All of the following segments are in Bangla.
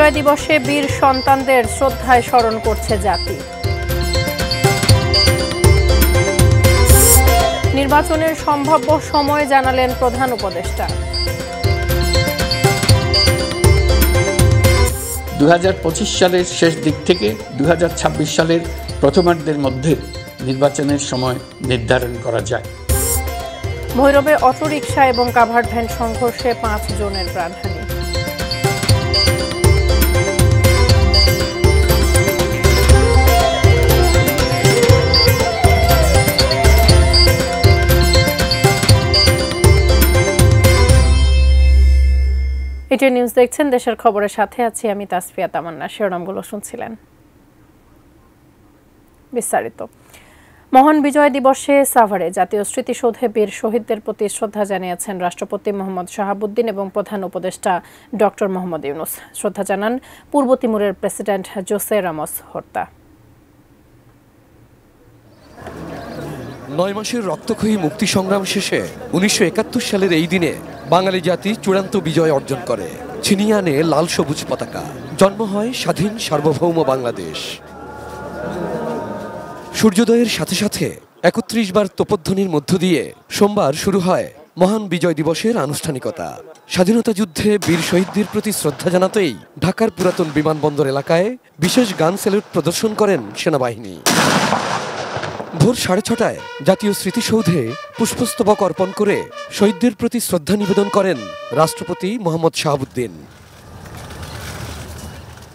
বিজয় দিবসে বীর সন্তানদের শ্রদ্ধায় স্মরণ করছে জাতি। নির্বাচনের সম্ভাব্য সময় জানালেন প্রধান উপদেষ্টা। 2025 সালের শেষ দিক থেকে 2026 সালের প্রথমার্ধের মধ্যে নির্বাচনের সময় নির্ধারণ করা যায়। ভৈরবে অটোরিকশা এবং কাভার্ড ভ্যান সংঘর্ষে 5 জনের প্রাণহানি। এটি নিউজ দেখছেন, দেশের খবরের সাথে আছি আমি তাসফিয়া তামান্না। শিরোনামগুলো শুনছিলেন, বিস্তারিত। মহান বিজয় দিবসে সাভারে জাতীয় স্মৃতিসৌধে বীর শহীদদের প্রতি শ্রদ্ধা জানিয়েছেন রাষ্ট্রপতি মোহাম্মদ শাহাবুদ্দিন এবং প্রধান উপদেষ্টা ডক্টর মোহাম্মদ ইউনুস। শ্রদ্ধা জানান পূর্ব তিমুরের প্রেসিডেন্ট জোসে রামোস হোর্তা। 9 মাসের রক্তক্ষয়ী মুক্তি সংগ্রাম শেষে 1971 সালের এই দিনে বাঙালি জাতি চূড়ান্ত বিজয় অর্জন করে, ছিনিয়ে আনে লাল সবুজ পতাকা। জন্ম হয় স্বাধীন সার্বভৌম বাংলাদেশ। সূর্যোদয়ের সাথে সাথে 31 বার তোপধ্বনির মধ্য দিয়ে সোমবার শুরু হয় মহান বিজয় দিবসের আনুষ্ঠানিকতা। স্বাধীনতা যুদ্ধে বীর শহীদদের প্রতি শ্রদ্ধা জানাতেই ঢাকার পুরাতন বিমানবন্দর এলাকায় বিশেষ গান স্যালুট প্রদর্শন করেন সেনাবাহিনী। ভোর 6:30টায় জাতীয় স্মৃতিসৌধে পুষ্পস্তবক অর্পণ করে শহীদদের প্রতি শ্রদ্ধা নিবেদন করেন রাষ্ট্রপতি মোহাম্মদ শাহাবুদ্দিন।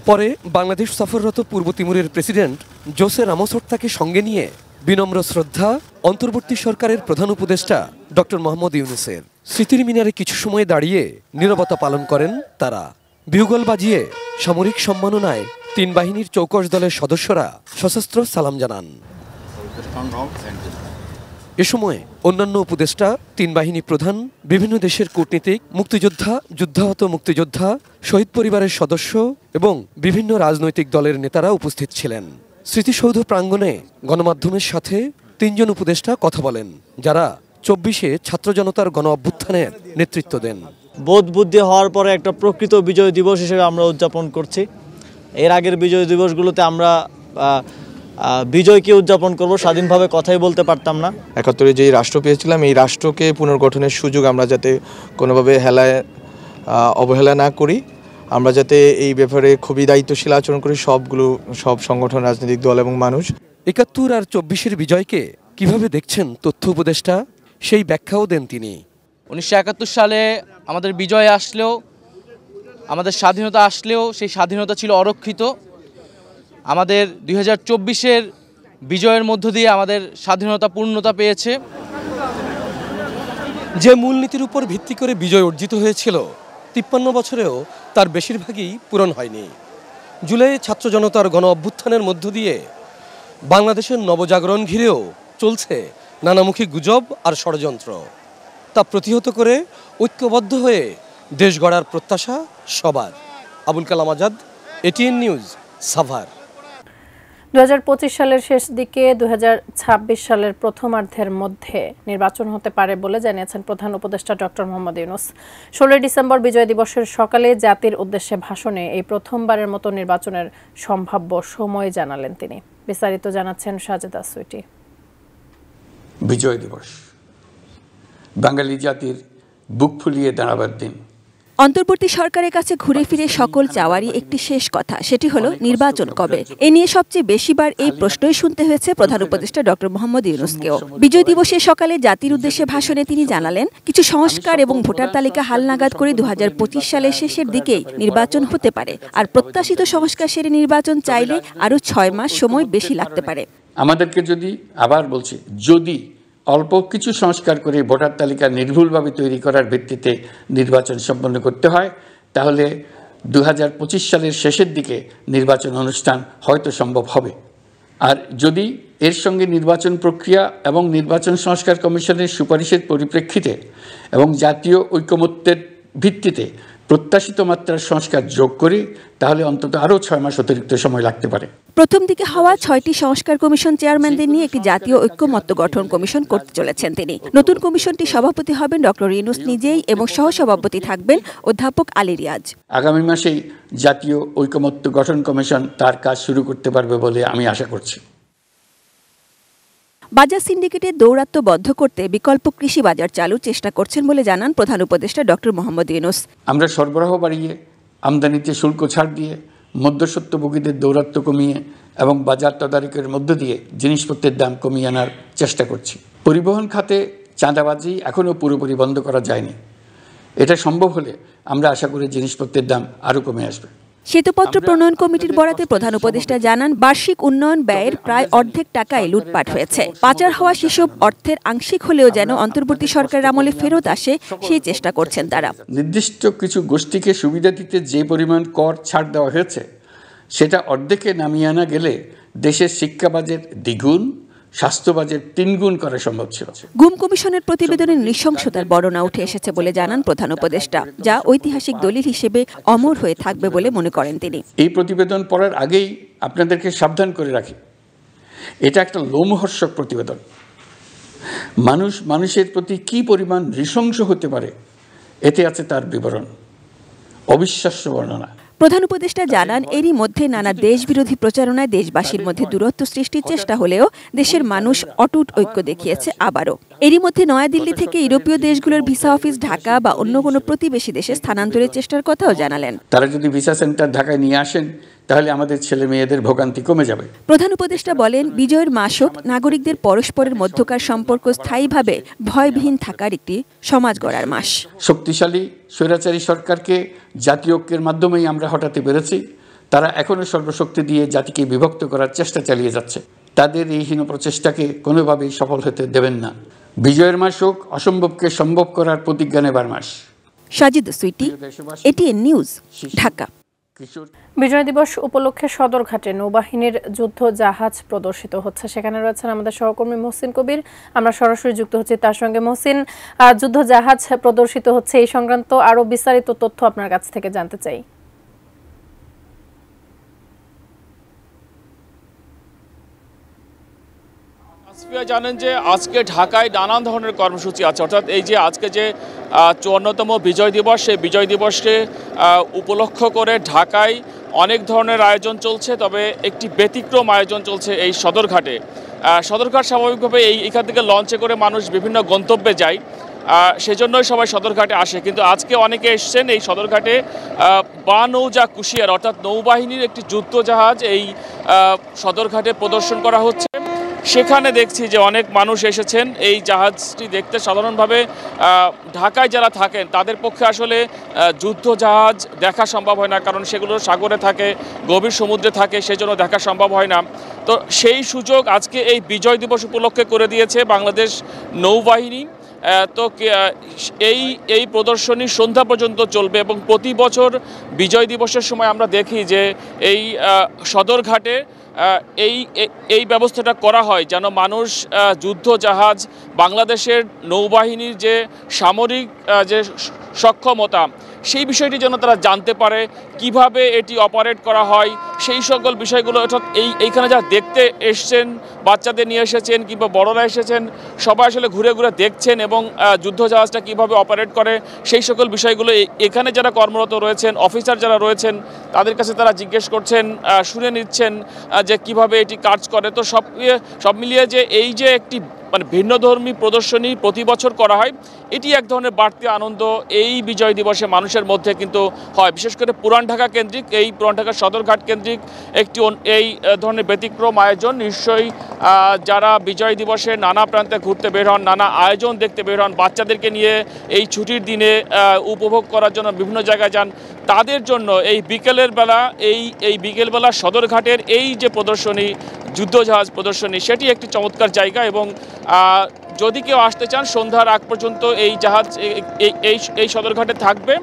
পরে বাংলাদেশ সফররত পূর্ব তিমুরের প্রেসিডেন্ট জোসে রামোস হোর্তাকে সঙ্গে নিয়ে বিনম্র শ্রদ্ধা অন্তর্বর্তী সরকারের প্রধান উপদেষ্টা ডক্টর মোহাম্মদ ইউনুসের। স্মৃতির মিনারে কিছু সময় দাঁড়িয়ে নীরবতা পালন করেন তারা। বিউগল বাজিয়ে সামরিক সম্মাননায় 3 বাহিনীর চৌকস দলের সদস্যরা সশস্ত্র সালাম জানান। এ সময় অন্যান্য উপদেষ্টা, 3 বাহিনী প্রধান, বিভিন্ন দেশের কূটনীতিক, মুক্তিযোদ্ধা, যুদ্ধাহত মুক্তিযোদ্ধা, শহীদ পরিবারের সদস্য এবং বিভিন্ন রাজনৈতিক দলের নেতারা উপস্থিত ছিলেন। স্মৃতিসৌধ প্রাঙ্গণে গণমাধ্যমের সাথে 3 জন উপদেষ্টা কথা বলেন, যারা 24-এ ছাত্র জনতার গণ অভ্যুত্থানের নেতৃত্ব দেন। বোধ বুদ্ধি হওয়ার পরে একটা প্রকৃত বিজয় দিবস হিসেবে আমরা উদযাপন করছি। এর আগের বিজয় দিবসগুলোতে আমরা বিজয়কে উদযাপন করব, স্বাধীনভাবে কথাই বলতে পারতাম না। 71-এ যে রাষ্ট্র পেয়েছিলাম, এই রাষ্ট্রকে পুনর্গঠনের সুযোগ আমরা যাতে কোনোভাবে অবহেলা না করি, আমরা যাতে এই ব্যাপারে খুবই দায়িত্বশীল আচরণ করি, সব সংগঠন, রাজনৈতিক দল এবং মানুষ। 71 আর 24-এর বিজয়কে কিভাবে দেখছেন তথ্য উপদেষ্টা, সেই ব্যাখ্যাও দেন তিনি। 1971 সালে আমাদের বিজয় আসলেও, আমাদের স্বাধীনতা আসলেও সেই স্বাধীনতা ছিল অরক্ষিত। আমাদের 2024-এর বিজয়ের মধ্য দিয়ে আমাদের স্বাধীনতা পূর্ণতা পেয়েছে। যে মূলনীতির উপর ভিত্তি করে বিজয় অর্জিত হয়েছিল, 53 বছরেও তার বেশিরভাগই পূরণ হয়নি। জুলাই ছাত্র জনতার গণ অভ্যুত্থানের মধ্য দিয়ে বাংলাদেশের নবজাগরণ ঘিরেও চলছে নানামুখী গুজব আর ষড়যন্ত্র। তা প্রতিহত করে ঐক্যবদ্ধ হয়ে দেশ গড়ার প্রত্যাশা সবার। Abul Kalam Azad, ATN news, Savar. 2025 সালের শেষ দিকে 2026 সালের প্রথমার্ধের মধ্যে নির্বাচন হতে পারে বলে জানিয়েছেন প্রধান উপদেষ্টা ডক্টর মোহাম্মদ ইউনুস। 16 ডিসেম্বর বিজয় দিবসের সকালে জাতির উদ্দেশ্যে ভাষণে এই প্রথমবারের মতো নির্বাচনের সম্ভাব্য সময় জানালেন তিনি। বিস্তারিত জানাচ্ছেন সাজেদা সুইটি। বিজয় দিবস বাঙালি জাতির বুক ফুলিয়ে দাঁড়াবার দিন। অন্তর্বর্তী সরকারের কাছে ঘুরে ফিরে সকল চাওয়ারই একটি শেষ কথা, সেটি হলো নির্বাচন কবে। এ নিয়ে সবচেয়ে বেশিবার এই প্রশ্নই শুনতে হয়েছে প্রধান উপদেষ্টা ডক্টর মোহাম্মদ ইউনুসকেও। বিজয় দিবসের সকালে জাতির উদ্দেশ্যে ভাষণে তিনি জানালেন, কিছু সংস্কার এবং ভোটার তালিকা হালনাগাদ করে 2025 সালের শেষের দিকেই নির্বাচন হতে পারে। আর প্রত্যাশিত সংস্কার সেরে নির্বাচন চাইলে আরও 6 মাস সময় বেশি লাগতে পারে। আমাদেরকে যদি, আবার বলছি, যদি অল্প কিছু সংস্কার করে ভোটার তালিকা নির্ভুলভাবে তৈরি করার ভিত্তিতে নির্বাচন সম্পন্ন করতে হয়, তাহলে 2025 সালের শেষের দিকে নির্বাচন অনুষ্ঠান হয়তো সম্ভব হবে। আর যদি এর সঙ্গে নির্বাচন প্রক্রিয়া এবং নির্বাচন সংস্কার কমিশনের সুপারিশের পরিপ্রেক্ষিতে এবং জাতীয় ঐকমত্যের ভিত্তিতে প্রত্যাশিত মাত্রার সংস্কার যোগ করি তাহলে অন্তত আরও 6 মাস অতিরিক্ত সময় লাগতে পারে। প্রথম দিকে হওয়া 6টি সংস্কার কমিশন চেয়ারম্যানদের নিয়ে একটি জাতীয় ঐক্যমত্য গঠন কমিশন করতে চলেছেন তিনি। নতুন কমিশনটি সভাপতি হবেন ডক্টর ইউনূস নিজেই এবং সহসভাপতি থাকবেন অধ্যাপক আলী রিয়াজ। আগামী মাসেই জাতীয় ঐক্যমত্য গঠন কমিশন তার কাজ শুরু করতে পারবে বলে আমি আশা করছি। বাজার সিন্ডিকেটের দৌরাত্ম্য বন্ধ করতে বিকল্প কৃষি বাজার চালুর চেষ্টা করছেন বলে জানান প্রধান উপদেষ্টা ডক্টর মোহাম্মদ ইউনূস। আমরা সরবরাহ বাড়িয়ে, আমদানিতে শুল্ক ছাড় দিয়ে, মধ্যস্বত্বভোগীদের দৌরাত্ম্য কমিয়ে এবং বাজার তদারকির মধ্য দিয়ে জিনিসপত্রের দাম কমিয়ে আনার চেষ্টা করছি। পরিবহন খাতে চাঁদাবাজি এখনও পুরোপুরি বন্ধ করা যায়নি। এটা সম্ভব হলে আমরা আশা করি জিনিসপত্রের দাম আরও কমে আসবে। শ্বেতপত্র প্রণয়ন কমিটির বরাতে প্রধান উপদেষ্টা জানান বার্ষিক উন্নয়ন ব্যয়ের প্রায় অর্ধেক টাকায় লুটপাট হয়েছে। পাচার হওয়া সেসব অর্থের আংশিক হলেও যেন অন্তর্বর্তী সরকারের আমলে ফেরত আসে সেই চেষ্টা করছেন তারা। নির্দিষ্ট কিছু গোষ্ঠীকে সুবিধা দিতে যে পরিমাণ কর ছাড় দেওয়া হয়েছে সেটা অর্ধেকে নামিয়ে আনা গেলে দেশের শিক্ষা বাজেট দ্বিগুণ, স্বাস্থ্য বাজেট 3 গুণ করা সম্ভব ছিল। গুম কমিশনের প্রতিবেদনের নৃশংসতার বর্ণনা উঠে এসেছে বলে জানান প্রধান উপদেষ্টা, যা ঐতিহাসিক দলিল হিসেবে অমর হয়ে থাকবে বলে মনে করেন তিনি। এই প্রতিবেদন পড়ার আগেই আপনাদেরকে সাবধান করে রাখি, এটা একটা লোমহর্ষক প্রতিবেদন। মানুষের প্রতি কি পরিমাণ নৃশংস হতে পারে এতে আছে তার বিবরণ, অবিশ্বাস্য বর্ণনা। প্রধান উপদেষ্টা জানান এরই মধ্যে নানা দেশবিরোধী প্রচারণায় দেশবাসীর মধ্যে দূরত্ব সৃষ্টির চেষ্টা হলেও দেশের মানুষ অটুট ঐক্য দেখিয়েছে আবারও। এরই মধ্যে নয়াদিল্লি থেকে ইউরোপীয় দেশগুলোর ভিসা অফিস ঢাকা বা অন্য কোনো প্রতিবেশী দেশে স্থানান্তরের চেষ্টার কথাও জানালেন। তারা যদি ভিসা সেন্টার ঢাকায় নিয়ে আসেন তাহলে আমাদের ছেলে মেয়েদের ভোগান্তি কমে যাবে। প্রধান উপদেষ্টা বলেন বিজয়ের মাসক নাগরিকদের পরস্পরের মধ্যকার সম্পর্ক স্থায়ীভাবে ভয়বিহীন থাকার একটি সমাজ গড়ার মাস। শক্তিশালী স্বৈরাচারী সরকারকে জাতীয় ঐক্যের মাধ্যমেই আমরা হটাতে পেরেছি। তারা এখনো সর্বশক্তি দিয়ে জাতিকে বিভক্ত করার চেষ্টা চালিয়ে যাচ্ছে। তাদের এই হীন প্রচেষ্টাকে কোনোভাবেই সফল হতে দেবেন না। বিজয়ের মাস হোক অসম্ভবকে সম্ভব করার প্রতিজ্ঞা নেবার মাস। Sajid Sweety, ATN news, Dhaka. বিজয় দিবস উপলক্ষে সদরঘাটে নৌবাহিনীর যুদ্ধ জাহাজ প্রদর্শিত হচ্ছে। সেখানে রয়েছেন আমাদের সহকর্মী মহসিন কবির। আমরা সরাসরি যুক্ত হচ্ছি তার সঙ্গে। মহসিন, যুদ্ধ জাহাজ প্রদর্শিত হচ্ছে, এই সংক্রান্ত আরো বিস্তারিত তথ্য আপনার কাছ থেকে জানতে চাই। জানেন যে আজকে ঢাকায় নানান ধরনের কর্মসূচি আছে, অর্থাৎ এই যে আজকে যে 54তম বিজয় দিবস, সেই বিজয় দিবসকে উপলক্ষ করে ঢাকায় অনেক ধরনের আয়োজন চলছে। তবে একটি ব্যতিক্রম আয়োজন চলছে এই সদরঘাটে। সদরঘাট স্বাভাবিকভাবে এখান থেকে লঞ্চে করে মানুষ বিভিন্ন গন্তব্যে যায়, সেজন্যই সবাই সদরঘাটে আসে। কিন্তু আজকে অনেকে এসছেন এই সদরঘাটে বা নৌজা কুশিয়ার অর্থাৎ নৌবাহিনীর একটি যুদ্ধ জাহাজ এই সদরঘাটে প্রদর্শন করা হচ্ছে। সেখানে দেখছি যে অনেক মানুষ এসেছেন এই জাহাজটি দেখতে। সাধারণভাবে ঢাকায় যারা থাকেন তাদের পক্ষে আসলে যুদ্ধ জাহাজ দেখা সম্ভব হয় না, কারণ সেগুলো সাগরে থাকে, গভীর সমুদ্রে থাকে, সেজন্য দেখা সম্ভব হয় না। তো সেই সুযোগ আজকে এই বিজয় দিবস উপলক্ষে করে দিয়েছে বাংলাদেশ নৌবাহিনী। তো এই প্রদর্শনী সন্ধ্যা পর্যন্ত চলবে এবং প্রতি বছর বিজয় দিবসের সময় আমরা দেখি যে এই সদরঘাটে এই ব্যবস্থাটা করা হয় যেন মানুষ যুদ্ধ জাহাজ, বাংলাদেশের নৌবাহিনীর যে সামরিক যে সক্ষমতা সেই বিষয়টি যেন তারা জানতে পারে, কিভাবে এটি অপারেট করা হয়, সেই সকল বিষয়গুলো। অর্থাৎ এইখানে যারা দেখতে এসছেন, বাচ্চাদের নিয়ে এসেছেন কিংবা বড়রা এসেছেন, সবাই আসলে ঘুরে ঘুরে দেখছেন এবং যুদ্ধ জাহাজটা কীভাবে অপারেট করে সেই সকল বিষয়গুলো এখানে যারা কর্মরত রয়েছেন, অফিসার যারা রয়েছেন তাদের কাছে তারা জিজ্ঞেস করছেন, শুনে নিচ্ছেন যে কিভাবে এটি কাজ করে। তো সব মিলিয়ে যে এই যে একটি ভিন্নধর্মী প্রদর্শনী প্রতি বছর করা হয়, এটি এক ধরনের বাড়তি আনন্দ এই বিজয় দিবসে মানুষের মধ্যে কিন্তু হয়। বিশেষ করে পুরান ঢাকা কেন্দ্রিক, এই পুরান ঢাকা সদরঘাট কেন্দ্রিক একটি এই ধরনের ব্যতিক্রম আয়োজন। নিশ্চয়ই যারা বিজয় দিবসে নানা প্রান্তে ঘুরতে বের হন, নানা আয়োজন দেখতে বের হন, বাচ্চাদেরকে নিয়ে এই ছুটির দিনে উপভোগ করার জন্য বিভিন্ন জায়গায় যান, তাদের জন্য এই বিকেলের বেলা এই বিকেলবেলা সদরঘাটের এই যে প্রদর্শনী, যুদ্ধজাহাজ প্রদর্শনী, সেটি একটি চমৎকার জায়গা। এবং যদি কেউ আসতে চান সন্ধ্যার আগ পর্যন্ত এই জাহাজ এই সদরঘাটে থাকবে,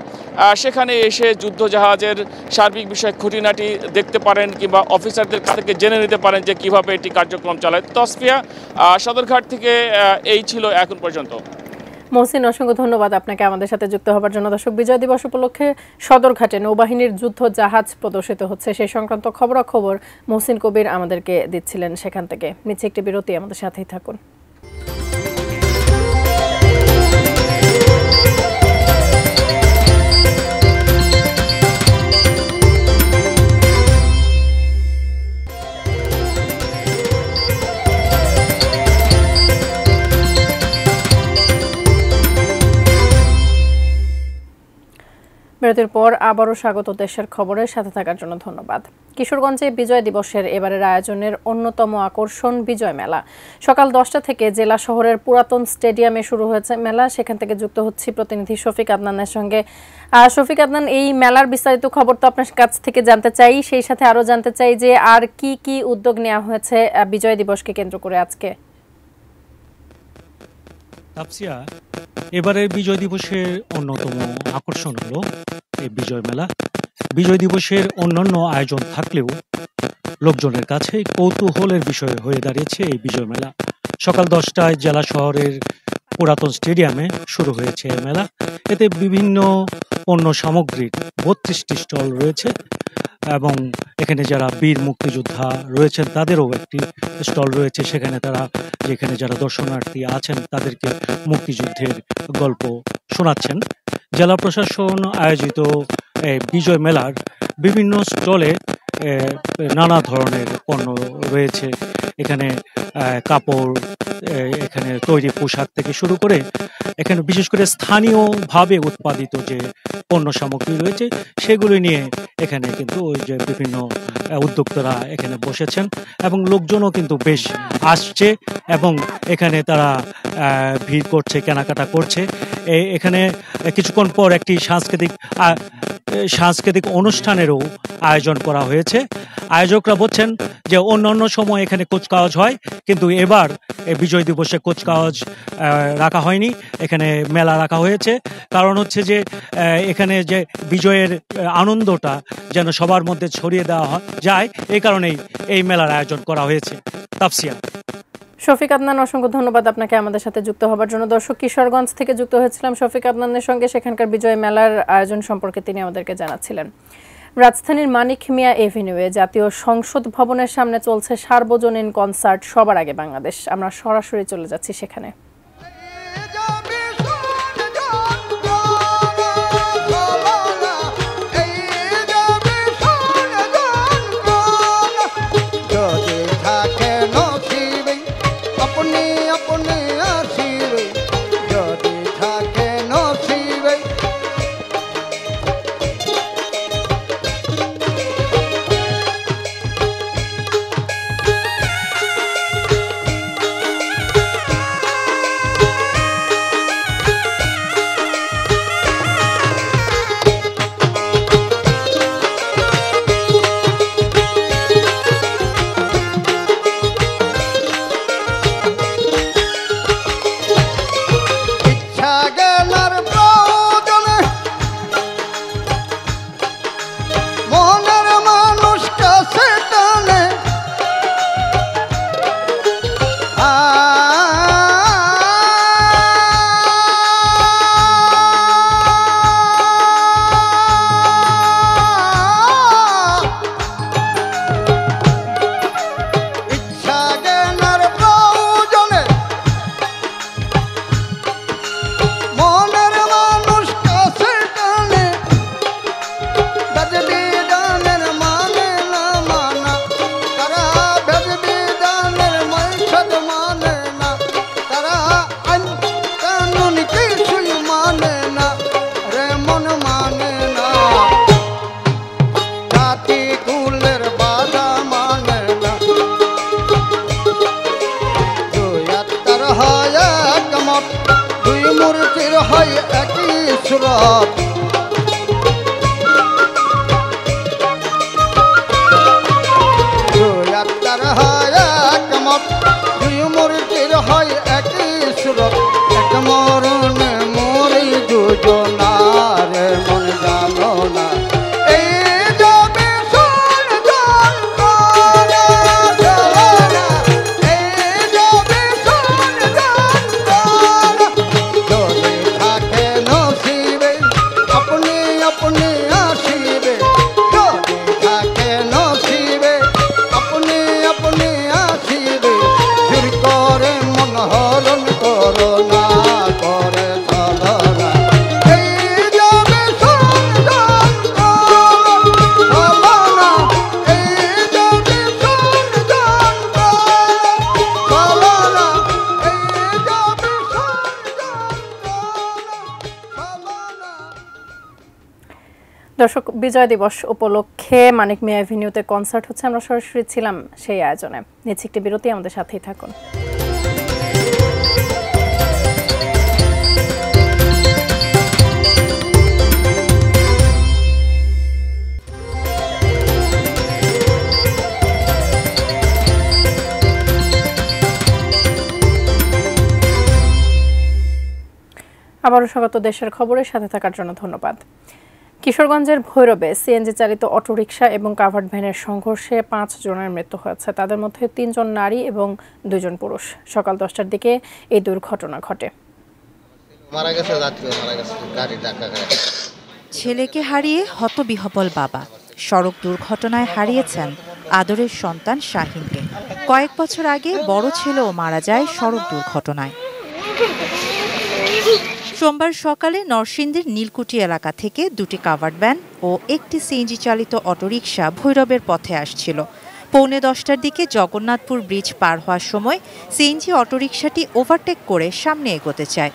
সেখানে এসে যুদ্ধজাহাজের সার্বিক বিষয় খুঁটিনাটি দেখতে পারেন কিংবা অফিসারদের কাছ থেকে জেনে নিতে পারেন যে কিভাবে এটি কার্যক্রম চালায়। তসফিয়া, সদরঘাট থেকে এই ছিল এখন পর্যন্ত। মহসিন, অসংখ্য ধন্যবাদ আপনাকে আমাদের সাথে যুক্ত হবার জন্য। দর্শক, বিজয় দিবস উপলক্ষে সদরঘাটে নৌবাহিনীর যুদ্ধ জাহাজ প্রদর্শিত হচ্ছে, সেই সংক্রান্ত খবরাখবর মহসিন কবির আমাদেরকে দিচ্ছিলেন সেখান থেকে। নিচে একটি বিরতি, আমাদের সাথেই থাকুন। বিরতির পর আবারও স্বাগত দেশের খবরের সাথে থাকার জন্য ধন্যবাদ। কিশোরগঞ্জে বিজয় দিবসের এবারের আয়োজনের অন্যতম আকর্ষণ বিজয় মেলা। সকাল 10টা থেকে জেলা শহরের পুরাতন স্টেডিয়ামে শুরু হয়েছে মেলা। সেখান থেকে যুক্ত হচ্ছি প্রতিনিধি শফিক আদনানের সঙ্গে। শফিক আদনান, এই মেলার বিস্তারিত খবর তো আপনার কাছ থেকে জানতে চাই, সেই সাথে আরও জানতে চাই যে আর কি কি উদ্যোগ নেওয়া হয়েছে বিজয় দিবসকে কেন্দ্র করে আজকে। তাপসিয়া, এবারের বিজয় দিবসের অন্যতম আকর্ষণ হলো এই বিজয় মেলা। বিজয় দিবসের অন্যান্য আয়োজন থাকলেও লোকজনের কাছে কৌতূহলের বিষয় হয়ে দাঁড়িয়েছে এই বিজয় মেলা। সকাল 10টায় জেলা শহরের পুরাতন স্টেডিয়ামে শুরু হয়েছে এই মেলা। এতে বিভিন্ন পণ্য সামগ্রীর 32টি স্টল রয়েছে এবং এখানে যারা বীর মুক্তিযোদ্ধা রয়েছেন তাদেরও একটি স্টল রয়েছে। যেখানে যারা দর্শনার্থী আছেন তাদেরকে মুক্তিযুদ্ধের গল্প শোনাচ্ছেন। জেলা প্রশাসন আয়োজিত বিজয় মেলার বিভিন্ন স্টলে নানা ধরনের পণ্য রয়েছে। এখানে কাপড়, এখানে তৈরি পোশাক থেকে শুরু করে এখানে বিশেষ করে স্থানীয়ভাবে উৎপাদিত যে পণ্য সামগ্রী রয়েছে সেগুলি নিয়ে এখানে কিন্তু ওই যে বিভিন্ন উদ্যোক্তারা এখানে বসেছেন এবং লোকজনও কিন্তু বেশ আসছে এবং এখানে তারা ভিড় করছে, কেনাকাটা করছে। এখানে কিছুক্ষণ পর একটি সাংস্কৃতিক অনুষ্ঠানেরও আয়োজন করা হয়েছে। আয়োজকরা বলছেন যে অন্যান্য সময় এখানে কুচকাওয়াজ হয়, কিন্তু এবার বিজয় দিবসে কুচকাওয়াজ রাখা হয়নি, এখানে মেলা রাখা হয়েছে। কারণ হচ্ছে যে এখানে যে বিজয়ের আনন্দটা যেন সবার মধ্যে ছড়িয়ে দেওয়া যায়, এই কারণেই এই মেলার আয়োজন করা হয়েছে। তাফসিয়া। শফিক আদনান, অসংখ্য ধন্যবাদ আপনাকে আমাদের সাথে যুক্ত হবার জন্য। দর্শক, কিশোরগঞ্জ থেকে যুক্ত হয়েছিলাম শফিক আদনানের সঙ্গে। সেখানকার বিজয় মেলার আয়োজন সম্পর্কে তিনি আমাদেরকে জানাচ্ছিলেন। রাজধানীর মানিক মিয়া এভিনিউয়ে জাতীয় সংসদ ভবনের সামনে চলছে সার্বজনীন কনসার্ট সবার আগে বাংলাদেশ। আমরা সরাসরি চলে যাচ্ছি সেখানে। দর্শক, বিজয় দিবস উপলক্ষে মানিক মিয়া এভিনিউতে কনসার্ট হচ্ছে, আমরা সরাসরি ছিলাম সেই আয়োজনে। নিচ্ছে একটি বিরতি, আমাদের সাথেই থাকুন। আবারও স্বাগত দেশের খবরের সাথে থাকার জন্য ধন্যবাদ। কিশোরগঞ্জের ভৈরবে সিএনজি চালিত অটোরিকশা এবং কাভার্ড ভ্যানের সংঘর্ষে 5 জনের মৃত্যু হয়েছে। তাদের মধ্যে 3 জন নারী এবং 2 জন পুরুষ। সকাল 10টার দিকে এই দুর্ঘটনা ঘটে। ছেলেকে হারিয়ে হতবিহ্বল বাবা। সড়ক দুর্ঘটনায় হারিয়েছেন আদরের সন্তান শাহিনকে। কয়েক বছর আগে বড় ছেলেও মারা যায় সড়ক দুর্ঘটনায়। সোমবার সকালে নরসিংদীর নীলকুঠি এলাকা থেকে 2টি কাভার্ড ভ্যান ও একটি সিএনজি চালিত অটোরিকশা ভৈরবের পথে আসছিল। পৌনে 10টার দিকে জগন্নাথপুর ব্রিজ পার হওয়ার সময় সিএনজি অটোরিকশাটি ওভারটেক করে সামনে এগোতে চায়।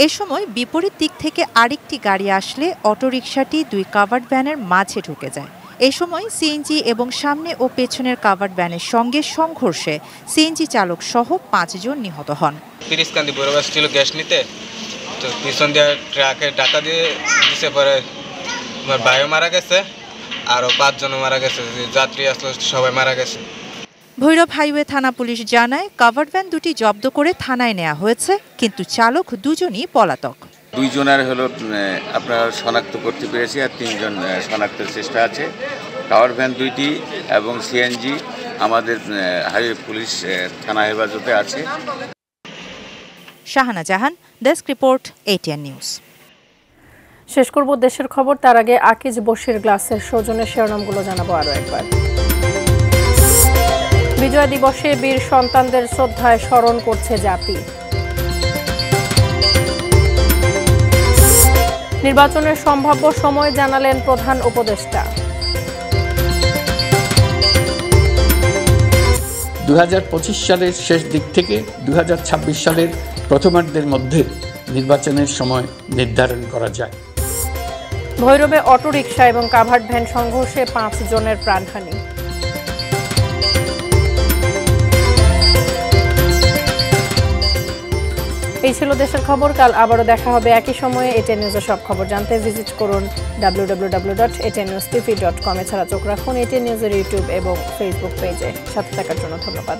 এ সময় বিপরীত দিক থেকে আরেকটি গাড়ি আসলে অটোরিকশাটি 2 কাভার্ড ভ্যানের মাঝে ঢুকে যায়। এ সময় সিএনজি এবং সামনে ও পেছনের কাভার্ড ভ্যানের সঙ্গে সংঘর্ষে সিএনজি চালক সহ 5 জন নিহত হন। তিরিশকান্দি বড় ছিল গ্যাস নিতে, তো পিছন দিয়ে ট্রাকে ডাকা দিয়ে দিছে, পরে আমার ভাইও মারা গেছে, আরও 5 জনও মারা গেছে, যাত্রী আসলে সবাই মারা গেছে। ভৈরব হাইওয়ে থানা পুলিশ জানায় কাভার্ড ভ্যান 2টি জব্দ করে থানায় নেওয়া হয়েছে, কিন্তু চালক 2 জনই পলাতক। 2 জনের হলো আপনারা শনাক্ত করতে পেরেছি, আর 3 জন শনাক্তের চেষ্টা আছে। কাভার্ড ভ্যান 2টি এবং সিএনজি আমাদের হাইওয়ে পুলিশ থানা হেফাজতে আছে। শাহানা জাহান, ডেস্ক রিপোর্ট, ATN নিউজ। শেষ করব দেশের খবর, তার আগে আকিজ বশির গ্লাসের সৌজন্যে শিরোনামগুলো জানাবো আরও একবার। বিজয় দিবসে বীর সন্তানদের শ্রদ্ধায় স্মরণ করছে জাতি। নির্বাচনের সম্ভাব্য সময় জানালেন প্রধান উপদেষ্টা। 2025 সালের শেষ দিক থেকে 2026 সালের প্রথমার্ধের মধ্যে নির্বাচনের সময় নির্ধারণ করা যায়। ভৈরবে অটোরিকশা এবং কাভার্ড ভ্যান সংঘর্ষে 5 জনের প্রাণহানি। এই ছিল দেশের খবর। কাল আবারও দেখা হবে একই সময়ে। ATN নিউজের সব খবর জানতে ভিজিট করুন www.atnewstv.com। এছাড়া চোখ রাখুন ATN নিউজের ইউটিউব এবং ফেসবুক পেজে। সাথে থাকার জন্য ধন্যবাদ।